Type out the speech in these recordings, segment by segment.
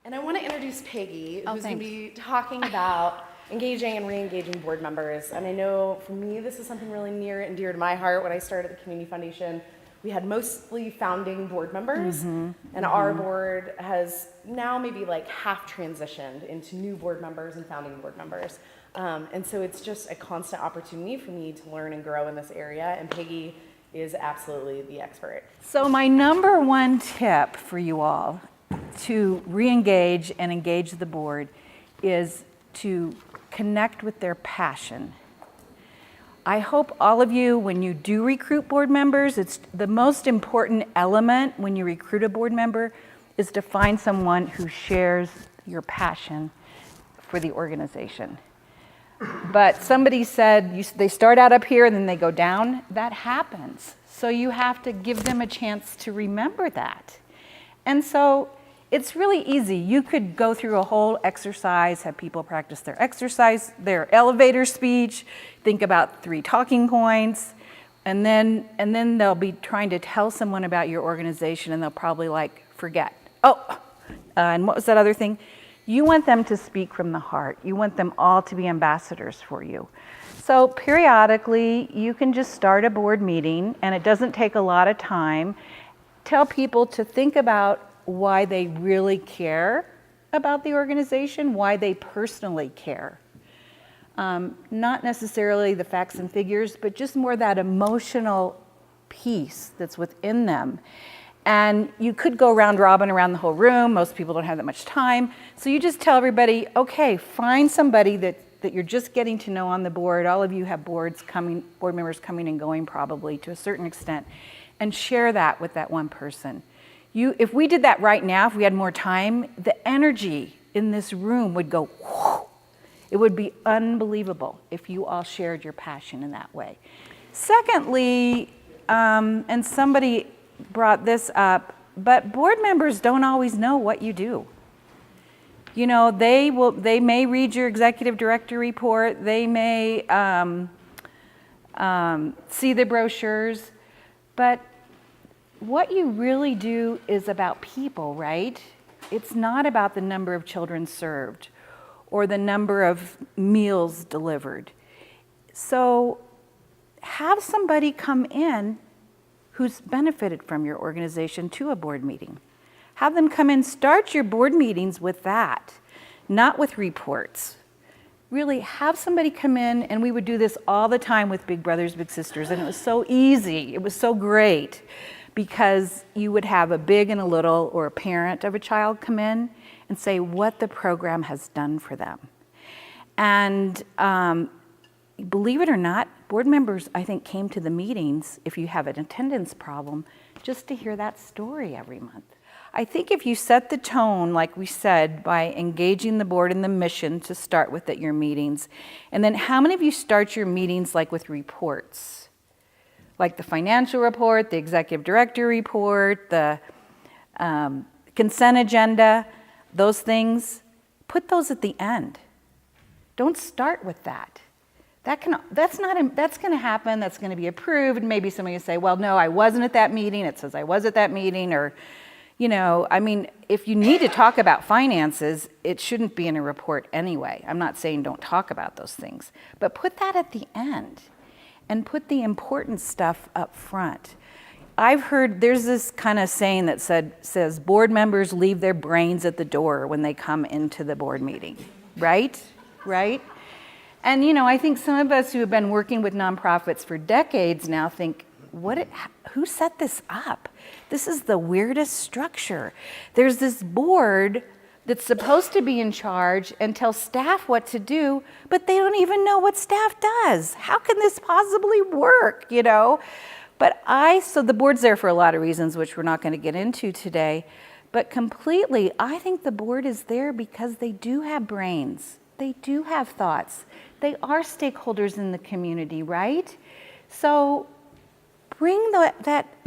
And I want to introduce Peggy, Oh, who's going to thanks. be talking about engaging and re-engaging board members. And I know for me, this is something really near and dear to my heart. When I started the Community Foundation, we had mostly founding board members, and our board has now maybe like half transitioned into new board members and founding board members. And so it's just a constant opportunity for me to learn and grow in this area, and Peggy is absolutely the expert. So my number one tip for you all to re-engage and engage the board is to connect with their passion. I hope all of you, when you do recruit board members, it's the most important element when you recruit a board member is to find someone who shares your passion for the organization. But somebody said they start out up here and then they go down. That happens. So you have to give them a chance to remember that. And so it's really easy. You could go through a whole exercise, have people practice their exercise, their elevator speech, think about 3 talking points, and then they'll be trying to tell someone about your organization and they'll probably like forget. And what was that other thing? You want them to speak from the heart. You want them all to be ambassadors for you. So periodically, you can just start a board meeting, and it doesn't take a lot of time. Tell people to think about why they really care about the organization, why they personally care. Not necessarily the facts and figures, but just more that emotional piece that's within them. And you could go round robin around the whole room. Most people don't have that much time. So you just tell everybody, okay, find somebody that you're just getting to know on the board. All of you have board members coming and going probably to a certain extent, and share that with that one person. If we did that right now, if we had more time, the energy in this room would go, whoo. It would be unbelievable if you all shared your passion in that way. Secondly, and somebody brought this up, but board members don't always know what you do. You know, they may read your executive director report, they may see the brochures, but what you really do is about people, right? It's not about the number of children served or the number of meals delivered. So have somebody come in who's benefited from your organization to a board meeting. Have them come in, start your board meetings with that, not with reports. Really have somebody come in, and we would do this all the time with Big Brothers, Big Sisters, and it was so easy, it was so great, because you would have a big and a little or a parent of a child come in and say what the program has done for them. And believe it or not, board members, I think, came to the meetings, if you have an attendance problem, just to hear that story every month. I think if you set the tone, like we said, by engaging the board in the mission to start with at your meetings, and then how many of you start your meetings like with reports? Like the financial report, the executive director report, the consent agenda, those things, put those at the end. Don't start with that. That's going to happen, that's going to be approved, and maybe somebody will say, well, no, I wasn't at that meeting, it says I was at that meeting, or, you know, I mean, if you need to talk about finances, it shouldn't be in a report anyway. I'm not saying don't talk about those things, but put that at the end and put the important stuff up front. I've heard, there's this kind of saying that says board members leave their brains at the door when they come into the board meeting, right? Right? And you know, I think some of us who have been working with nonprofits for decades now think, who set this up? This is the weirdest structure. There's this board that's supposed to be in charge and tell staff what to do, but they don't even know what staff does. How can this possibly work, you know? So the board's there for a lot of reasons, which we're not going to get into today, but completely, I think the board is there because they do have brains. They do have thoughts. They are stakeholders in the community, right? So bring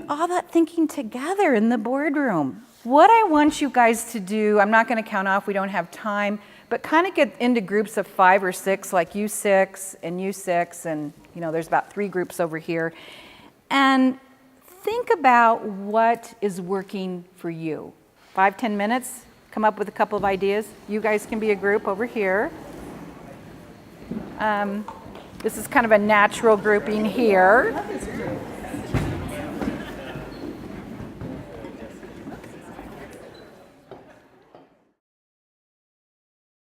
all that thinking together in the boardroom. What I want you guys to do, I'm not going to count off, we don't have time, but kind of get into groups of 5 or 6, like U6 and U6, and you know, there's about 3 groups over here, and think about what is working for you. 5-10 minutes, come up with a couple of ideas. You guys can be a group over here. This is kind of a natural grouping here.